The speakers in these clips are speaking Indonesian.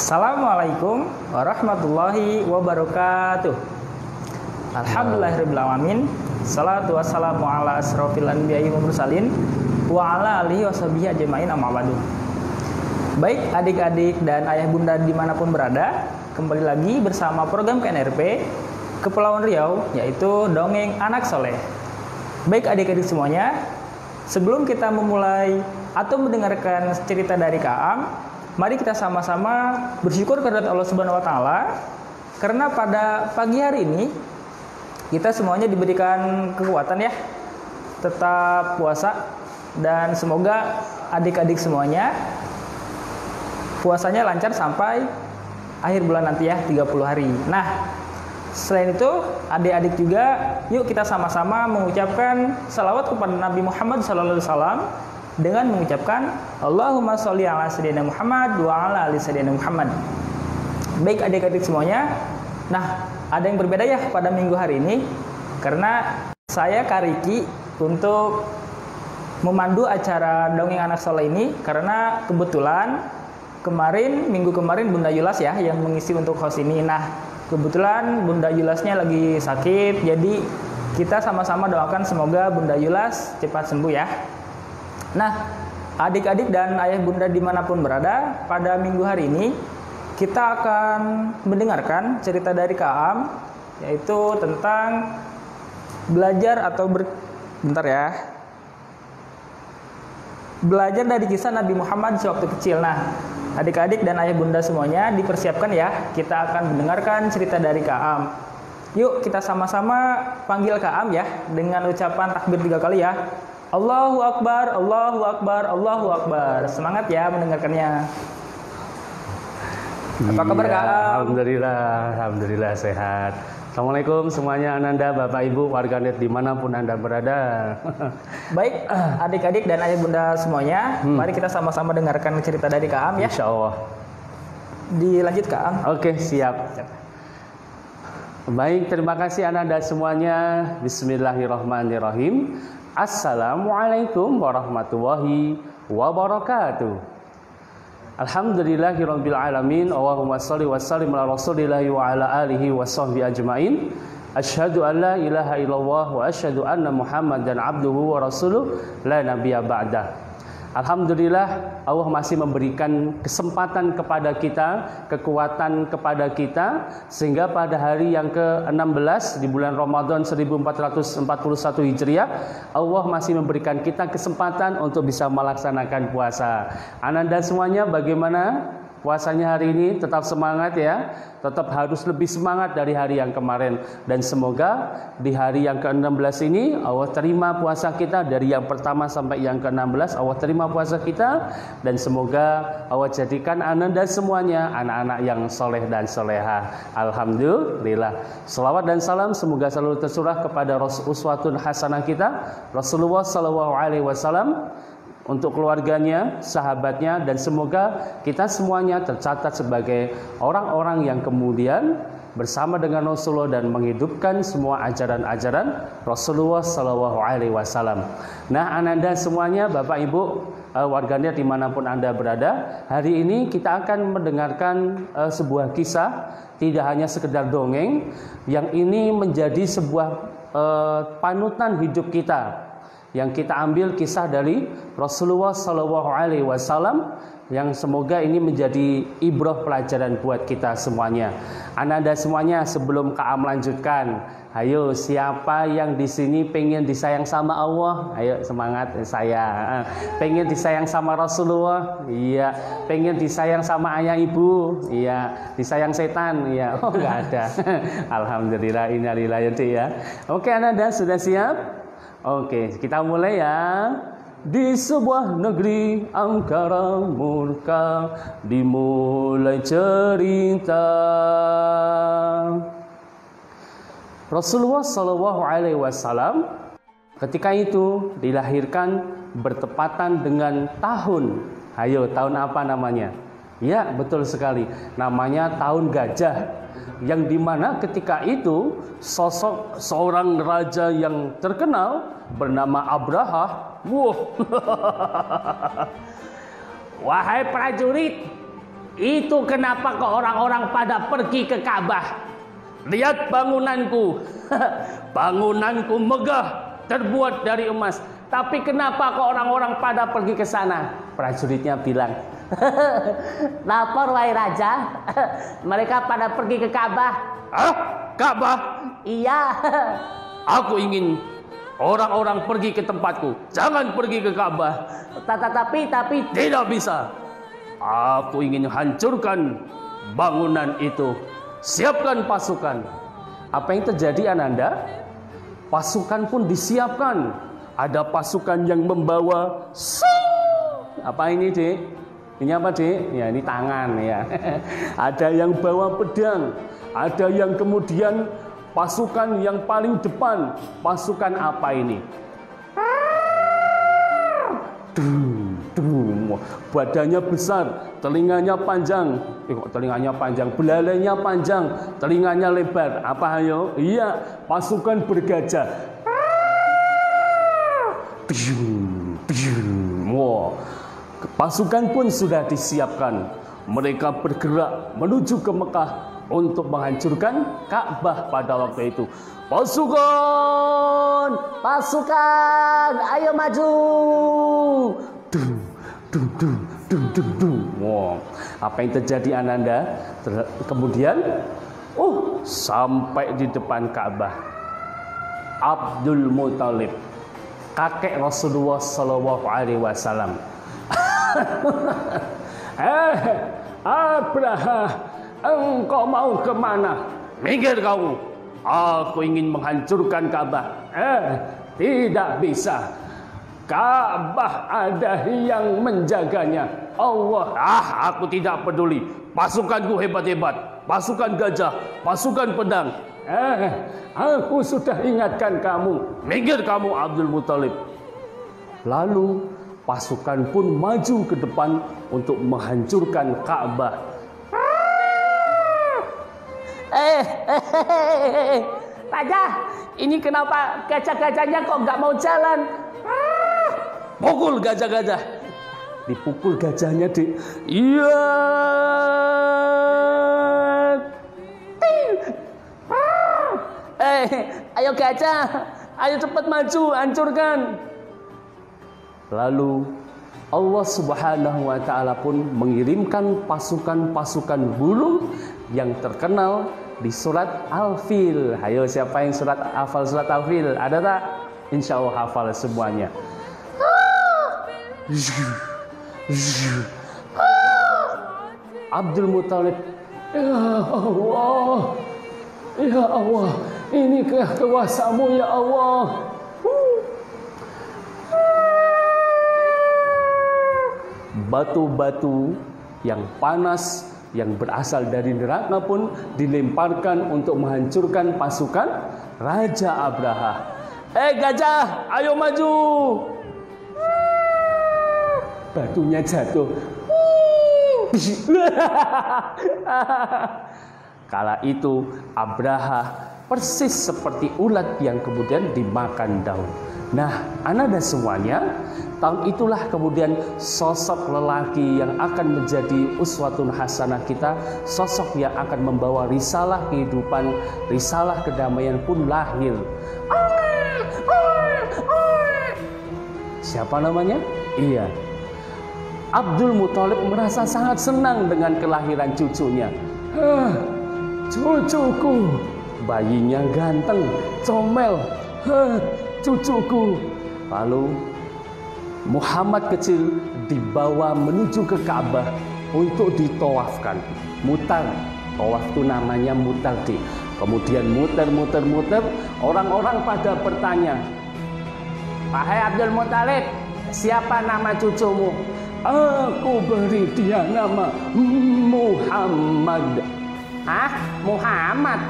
Assalamualaikum warahmatullahi wabarakatuh. Alhamdulillahirabbil alamin. Salatu wassalamu ala asrofil anbiya'i wal mursalin wa ala alihi washabihi ajmain, amma ba'du. Baik adik-adik dan ayah bunda dimanapun berada, kembali lagi bersama program KNRP Kepulauan Riau, yaitu Dongeng Anak Soleh. Baik adik-adik semuanya, sebelum kita memulai atau mendengarkan cerita dari Ka'am, mari kita sama-sama bersyukur kepada Allah Subhanahu wa taala karena pada pagi hari ini kita semuanya diberikan kekuatan ya, tetap puasa, dan semoga adik-adik semuanya puasanya lancar sampai akhir bulan nanti ya, 30 hari. Nah, selain itu adik-adik juga yuk kita sama-sama mengucapkan salawat kepada Nabi Muhammad SAW dengan mengucapkan Allahumma sholli ala sayyidina Muhammad wa ala ali sayyidina Muhammad. Baik adik-adik semuanya, nah ada yang berbeda ya pada minggu hari ini karena saya Kariki untuk memandu acara Dongeng Anak Soleh ini karena kebetulan minggu kemarin Bunda Yulas ya yang mengisi untuk host ini. Nah kebetulan Bunda Yulasnya lagi sakit, jadi kita sama-sama doakan semoga Bunda Yulas cepat sembuh ya. Nah, adik-adik dan ayah bunda dimanapun berada, pada minggu hari ini kita akan mendengarkan cerita dari Ka'am, yaitu tentang belajar belajar dari kisah Nabi Muhammad sewaktu kecil. Nah, adik-adik dan ayah bunda semuanya dipersiapkan ya, kita akan mendengarkan cerita dari Ka'am. Yuk kita sama-sama panggil Ka'am ya dengan ucapan takbir 3 kali ya. Allahu Akbar, Allahu Akbar, Allahu Akbar. Semangat ya mendengarkannya. Apa kabar Kak? Alhamdulillah sehat. Assalamualaikum semuanya, Ananda, Bapak Ibu, warganet dimanapun Anda berada. Baik, adik-adik dan ayah bunda semuanya, mari kita sama-sama dengarkan cerita dari Kak Am ya. Insya Allah. Dilanjut Kak Am. Oke, siap. Baik, terima kasih Ananda semuanya. Bismillahirrahmanirrahim. Assalamualaikum warahmatullahi wabarakatuh. Alhamdulillahirabbil alamin. Allahumma shalli wa sallim ala rasulillahi wa ala alihi wa sahbihi ajmain. Asyhadu an la ilaha illallah wa asyhadu anna Muhammadan abduhu wa rasuluh la nabiyya ba'dah. Alhamdulillah Allah masih memberikan kesempatan kepada kita, kekuatan kepada kita, sehingga pada hari yang ke-16 di bulan Ramadan 1441 Hijriah, Allah masih memberikan kita kesempatan untuk bisa melaksanakan puasa. Ananda semuanya bagaimana puasanya hari ini? Tetap semangat ya, tetap harus lebih semangat dari hari yang kemarin. Dan semoga di hari yang ke-16 ini Allah terima puasa kita, dari yang pertama sampai yang ke-16 Allah terima puasa kita. Dan semoga Allah jadikan Ananda semuanya anak-anak yang soleh dan soleha. Alhamdulillah. Selawat dan salam semoga selalu tercurah kepada uswatun hasanah kita, Rasulullah SAW, untuk keluarganya, sahabatnya, dan semoga kita semuanya tercatat sebagai orang-orang yang kemudian bersama dengan Rasulullah dan menghidupkan semua ajaran-ajaran Rasulullah SAW. Nah, Ananda semuanya, Bapak Ibu, warganet dimanapun Anda berada, hari ini kita akan mendengarkan sebuah kisah, tidak hanya sekedar dongeng, yang ini menjadi sebuah panutan hidup kita, yang kita ambil kisah dari Rasulullah SAW, yang semoga ini menjadi ibrah pelajaran buat kita semuanya. Ananda semuanya, sebelum Ka'am lanjutkan, ayo siapa yang di sini pengen disayang sama Allah? Ayo semangat saya. Pengen disayang sama Rasulullah? Iya. Pengen disayang sama ayah ibu? Iya. Disayang setan? Iya. Oh enggak ada. Alhamdulillah, innalillahi ya. Oke Ananda sudah siap? Oke, kita mulai ya. Di sebuah negeri angkara murka dimulai cerita. Rasulullah SAW ketika itu dilahirkan bertepatan dengan tahun. Ayo, tahun apa namanya? Ya, betul sekali. Namanya tahun gajah. Yang dimana ketika itu sosok seorang raja yang terkenal bernama Abraha. Wah, wahai prajurit, Itu kenapa kok orang-orang pada pergi ke Ka'bah. Lihat bangunanku. Bangunanku megah, terbuat dari emas. Tapi kenapa kok orang-orang pada pergi ke sana? Prajuritnya bilang, lapor wahai raja, mereka pada pergi ke Ka'bah. Hah? Ka'bah? Iya. Aku ingin orang-orang pergi ke tempatku. Jangan pergi ke Ka'bah. Tapi tidak bisa. Aku ingin hancurkan bangunan itu. Siapkan pasukan. Apa yang terjadi Ananda? Pasukan pun disiapkan. Ada pasukan yang membawa apa ini, Dek? Ini apa, Dek? Ya, ini tangan ya. Ada yang bawa pedang, ada yang kemudian pasukan yang paling depan. Pasukan apa ini? Badannya besar, telinganya panjang. Kok telinganya panjang? Belalainya panjang, telinganya lebar. Apa ayo? Iya, pasukan bergajah. Wow. Pasukan pun sudah disiapkan. Mereka bergerak menuju ke Mekah untuk menghancurkan Ka'bah pada waktu itu. Pasukan, pasukan, ayo maju. Wow. Apa yang terjadi Ananda? Kemudian, sampai di depan Ka'bah. Abdul Muthalib, kakek Rasulullah Sallallahu Alaihi Wasallam. Abraha, engkau mau kemana? Minggir kamu. Aku ingin menghancurkan Ka'bah. Tidak bisa. Ka'bah ada yang menjaganya. Allah. Aku tidak peduli. Pasukanku hebat-hebat. Pasukan gajah, pasukan pedang. Aku sudah ingatkan kamu. Minggir kamu Abdul Muthalib. Lalu pasukan pun maju ke depan untuk menghancurkan Ka'bah. Raja, ini kenapa gajah-gajahnya kok nggak mau jalan? Pukul gajah-gajah. Dipukul gajahnya, Dik. Iya. Ayo gajah, ayo cepat maju, hancurkan. Lalu Allah Subhanahu wa Ta'ala pun mengirimkan pasukan-pasukan burung yang terkenal di surat Al-Fil. Ayo, siapa yang hafal surat Al-Fil? Ada tak? Insya Allah hafal semuanya. Abdul Muthalib, ya Allah, ya Allah, inikah kuasa-Mu ya Allah. Batu-batu yang panas yang berasal dari neraka pun dilemparkan untuk menghancurkan pasukan Raja Abraha. Gajah, ayo maju. Batunya jatuh. Kala itu Abraha persis seperti ulat yang kemudian dimakan daun. Nah, Ananda semuanya, tahun itulah kemudian sosok lelaki yang akan menjadi uswatun hasanah kita, sosok yang akan membawa risalah kehidupan, risalah kedamaian pun lahir. Siapa namanya? Iya, Abdul Muthalib merasa sangat senang dengan kelahiran cucunya. Cucuku, bayinya ganteng, comel. Cucuku. Lalu Muhammad kecil dibawa menuju ke Ka'bah untuk ditawafkan. Mutar. Tawaf itu namanya mutar. Kemudian muter. Orang-orang pada bertanya, "Wahai Abdul Muthalib, siapa nama cucumu?" "Aku beri dia nama Muhammad." "Hah? Muhammad?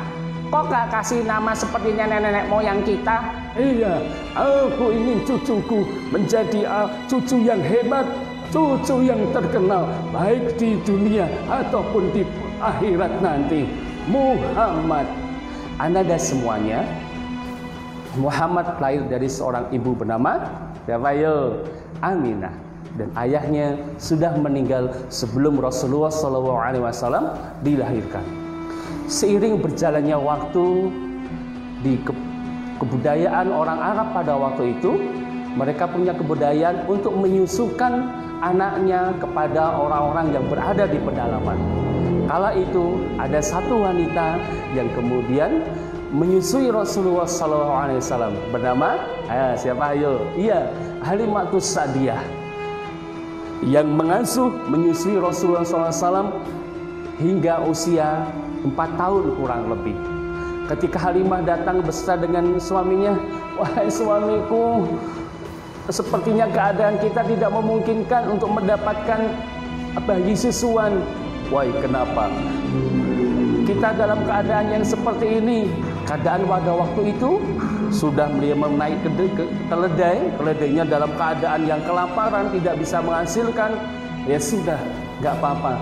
Kok gak kasih nama seperti nenek-nenek moyang kita?" "Iya, aku ingin cucuku menjadi cucu yang hebat, cucu yang terkenal, baik di dunia ataupun di akhirat nanti. Muhammad." Anda semuanya, Muhammad lahir dari seorang ibu bernama siapa yo? Aminah. dan ayahnya sudah meninggal sebelum Rasulullah SAW dilahirkan. Seiring berjalannya waktu, di kebudayaan orang Arab pada waktu itu, mereka punya kebudayaan untuk menyusukan anaknya kepada orang-orang yang berada di pedalaman. Kala itu ada satu wanita yang kemudian menyusui Rasulullah SAW bernama siapa ayo? Iya, Halimatus Sa'diyah, yang mengasuh menyusui Rasulullah SAW hingga usia 4 tahun kurang lebih. Ketika Halimah datang beserta dengan suaminya, wahai suamiku, sepertinya keadaan kita tidak memungkinkan untuk mendapatkan bayi susuan. Wahai, kenapa? Kita dalam keadaan yang seperti ini. Keadaan pada waktu itu sudah menaik keledainya dalam keadaan yang kelaparan, tidak bisa menghasilkan. Ya sudah, nggak apa-apa.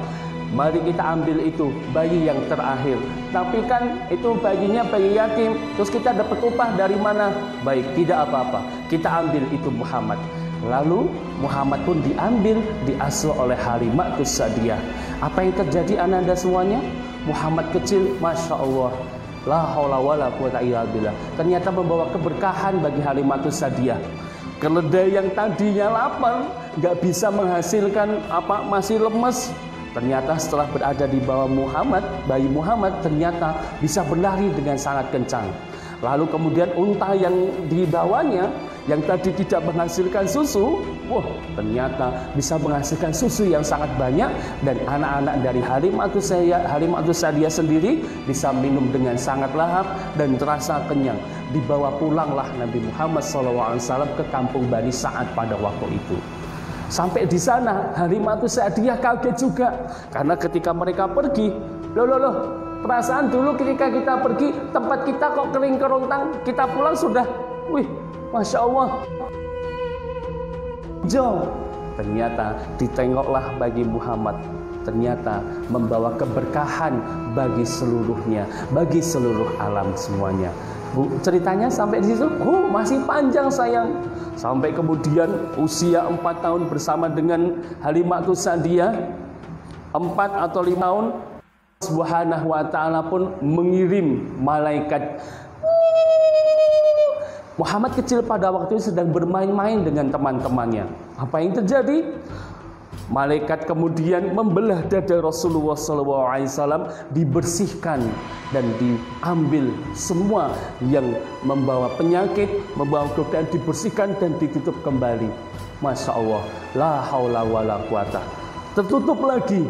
Mari kita ambil itu bayi yang terakhir. Tapi kan itu bayinya bayi yatim. Terus kita dapat upah dari mana? Baik, tidak apa-apa. Kita ambil itu Muhammad. Lalu Muhammad pun diambil, diasuh oleh Halimatus Sa'diyah. Apa yang terjadi ananda semuanya? Muhammad kecil, Masya Allah, la haula wala quwata illa billah, ternyata membawa keberkahan bagi Halimatus Sa'diyah. Keledai yang tadinya lapar, nggak bisa menghasilkan masih lemes, ternyata setelah berada di bawah Muhammad, bayi Muhammad ternyata bisa berlari dengan sangat kencang. Lalu kemudian unta yang dibawanya yang tadi tidak menghasilkan susu, ternyata bisa menghasilkan susu yang sangat banyak, dan anak-anak dari Halimatus Sa'diyah sendiri bisa minum dengan sangat lahap dan terasa kenyang. Dibawa pulanglah Nabi Muhammad SAW ke kampung Bani Sa'ad pada waktu itu. Sampai di sana Halimatus Sa'diyah kaget juga, karena ketika mereka pergi, perasaan dulu ketika kita pergi tempat kita kok kering kerontang, kita pulang sudah, Masya Allah, hijau. Ternyata ditengoklah bagi Muhammad, ternyata membawa keberkahan bagi seluruhnya, bagi seluruh alam semuanya. Bu, ceritanya sampai di situ, masih panjang sayang. Sampai kemudian usia 4 tahun bersama dengan Halimatus Sa'diyah, 4 atau 5 tahun, Subhanahu wa ta'ala pun mengirim malaikat. Muhammad kecil pada waktu itu sedang bermain-main dengan teman-temannya. Apa yang terjadi? Malaikat kemudian membelah dada Rasulullah SAW, dibersihkan dan diambil semua yang membawa penyakit, membawa godaan, dibersihkan dan ditutup kembali. Masya Allah, la haula wala quwata. Tertutup lagi.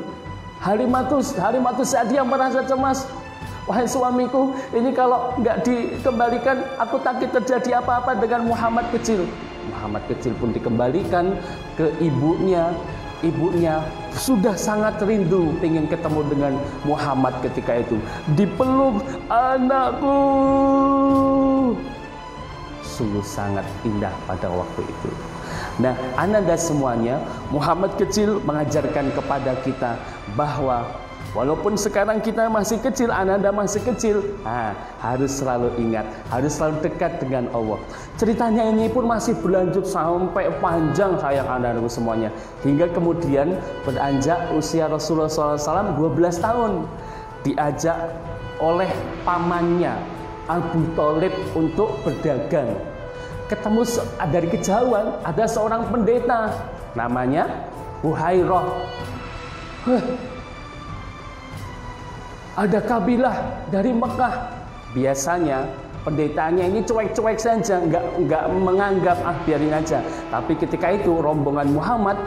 Halimatus Sa'diyah merasa cemas. Wahai suamiku, ini kalau nggak dikembalikan, aku takut terjadi apa-apa dengan Muhammad kecil. Muhammad kecil pun dikembalikan ke ibunya. Ibunya sudah sangat rindu ingin ketemu dengan Muhammad ketika itu. Dipeluk, anakku. Sungguh sangat indah pada waktu itu. Nah, ananda semuanya, Muhammad kecil mengajarkan kepada kita bahwa walaupun sekarang kita masih kecil, ananda masih kecil, harus selalu ingat, harus selalu dekat dengan Allah. Ceritanya ini pun masih berlanjut sampai panjang sayang ananda semuanya. Hingga kemudian beranjak usia Rasulullah SAW 12 tahun. Diajak oleh pamannya Abu Thalib untuk berdagang. Ketemu dari kejauhan ada seorang pendeta namanya Buhairah. Ada kabilah dari Mekah. Biasanya pendetanya ini cuek-cuek saja, nggak menganggap biarin aja. Tapi ketika itu rombongan Muhammad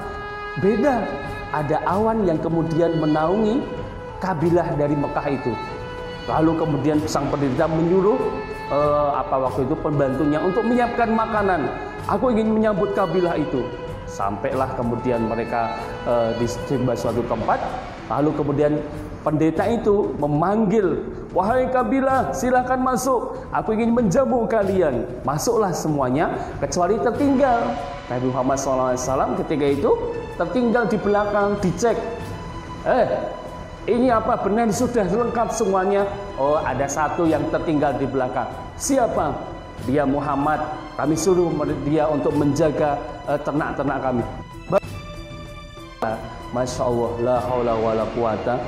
beda. Ada awan yang kemudian menaungi kabilah dari Mekah itu. Lalu kemudian sang pendeta menyuruh waktu itu pembantunya untuk menyiapkan makanan. Aku ingin menyambut kabilah itu. Sampailah kemudian mereka di sebuah suatu tempat. Lalu kemudian pendeta itu memanggil, wahai kabilah, silakan masuk. Aku ingin menjamu kalian. Masuklah semuanya, kecuali tertinggal. Nabi Muhammad SAW ketika itu tertinggal di belakang, dicek. Ini apa? Benar sudah lengkap semuanya? Oh, ada satu yang tertinggal di belakang. Siapa? Dia Muhammad. Kami suruh dia untuk menjaga ternak-ternak kami. Masya Allah, la haula wala quwata.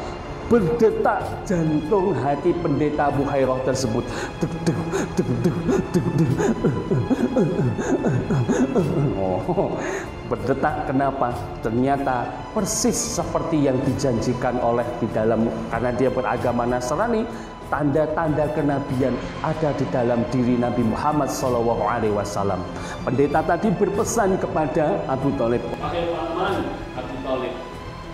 Berdetak jantung hati pendeta Bukhairah tersebut. Duk, duk, duk, duk, duk, duk. Oh, berdetak kenapa? Ternyata persis seperti yang dijanjikan oleh di dalam, karena dia beragama Nasrani, tanda-tanda kenabian ada di dalam diri Nabi Muhammad SAW. Pendeta tadi berpesan kepada Abu Thalib, wahai paman Abu Thalib,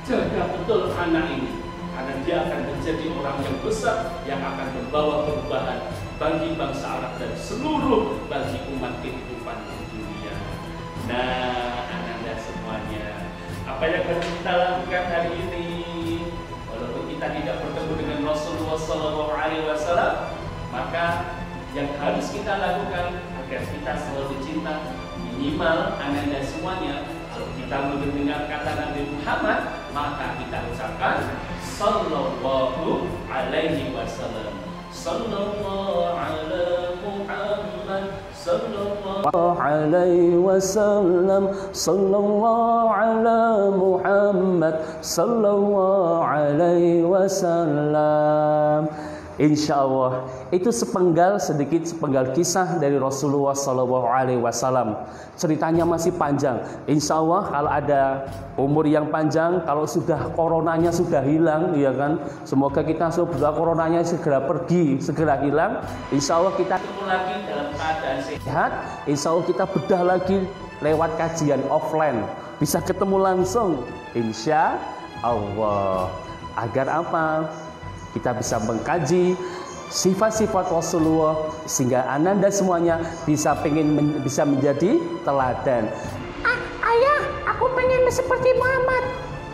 jaga betul anak ini, karena dia akan menjadi orang yang besar yang akan membawa perubahan bagi bangsa Arab dan seluruh bagi umat kehidupan di dunia. Nah, ananda semuanya, apa yang harus kita lakukan hari ini? Walaupun kita tidak bertemu dengan Rasulullah SAW, maka yang harus kita lakukan agar kita selalu cinta, minimal ananda semuanya, kalau kita mendengar kata Nabi Muhammad, maka kita ucapkan Sallallahu alaihi wasallam. Sallallahu ala Muhammad. Sallallahu alaihi wasallam. Sallallahu ala Muhammad. Sallallahu alaihi wasallam. Insya Allah itu sepenggal kisah dari Rasulullah SAW. Ceritanya masih panjang. Insya Allah kalau ada umur yang panjang, kalau sudah coronanya sudah hilang, ya kan? Semoga kita semoga coronanya segera pergi, segera hilang. Insya Allah kita ketemu lagi dalam keadaan sehat. Insya Allah kita bedah lagi lewat kajian offline, bisa ketemu langsung. Insya Allah. Agar apa? Kita bisa mengkaji sifat-sifat Rasulullah sehingga ananda semuanya bisa menjadi teladan. Ayah, aku pengen seperti Muhammad.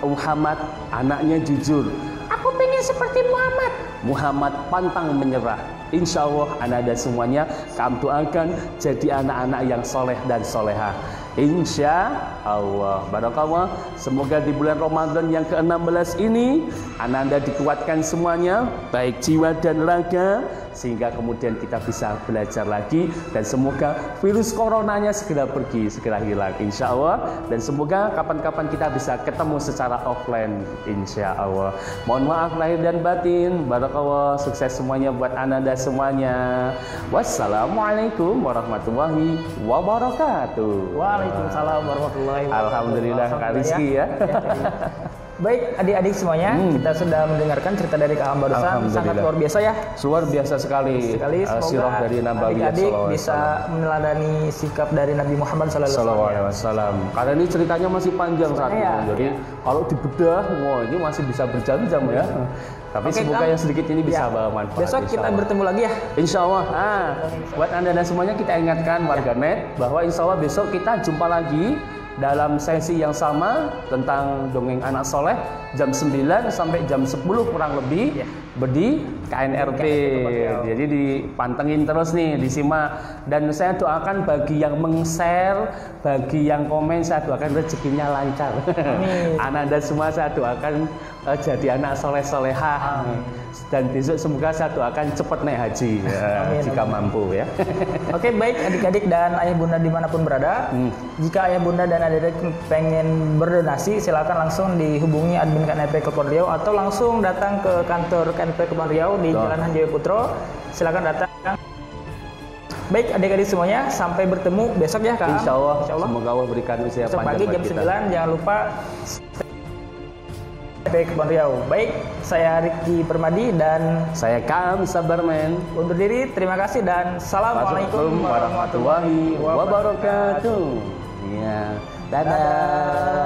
Muhammad anaknya jujur. Aku pengen seperti Muhammad. Muhammad pantang menyerah. Insya Allah ananda semuanya kami doakan jadi anak-anak yang soleh dan soleha. Insya Allah. Barakallah. Semoga di bulan Ramadan yang ke-16 ini ananda dikuatkan semuanya, baik jiwa dan raga, sehingga kemudian kita bisa belajar lagi, dan semoga virus coronanya segera pergi, segera hilang insya Allah, dan semoga kapan-kapan kita bisa ketemu secara offline insya Allah. Mohon maaf lahir dan batin. Barakallah. Sukses semuanya buat ananda semuanya. Wassalamualaikum warahmatullahi wabarakatuh. Waalaikumsalam warahmatullahi wabarakatuh. Alhamdulillah Kak Rizky ya. Baik adik-adik semuanya, kita sudah mendengarkan cerita dari Kak barusan, sangat luar biasa ya. Luar biasa sekali. Sirah dari Nabi adik-adik bisa meneladani sikap dari Nabi Muhammad SAW. Karena ini ceritanya masih panjang saat itu. Jadi kalau dibedah, wah ini masih bisa berjam-jam ya. Tapi semoga yang sedikit ini bisa bawa manfaat. Besok kita bertemu lagi ya. Insya Allah. Buat anda dan semuanya kita ingatkan warganet bahwa insya Allah besok kita jumpa lagi dalam sesi yang sama tentang dongeng anak soleh jam 9 sampai jam 10 kurang lebih di KNRP. Jadi dipantengin terus nih, disimak, dan saya doakan bagi yang meng-share, bagi yang komen, saya doakan rezekinya lancar. Anak dan semua saya doakan jadi anak soleh-solehah. Dan besok semoga saya doakan cepat naik haji jika mampu ya. Oke, baik adik-adik dan ayah bunda dimanapun berada, jika ayah bunda dan adik-adik pengen berdonasi, silakan langsung dihubungi admin KNP Kepulauan Riau atau langsung datang ke kantor KNP Kepulauan Riau di Jalan Hanjaya Putro. Silakan datang. Baik adik-adik semuanya, sampai bertemu besok ya Kak. Insya Allah. Semoga Allah berikan usia besok panjang pagi jam 9, jangan lupa Kepulauan Riau. Baik, saya Ricky Permadi dan saya Kam Sabarman. Undur diri, terima kasih dan assalamualaikum warahmatullahi wabarakatuh. Ya, dadah.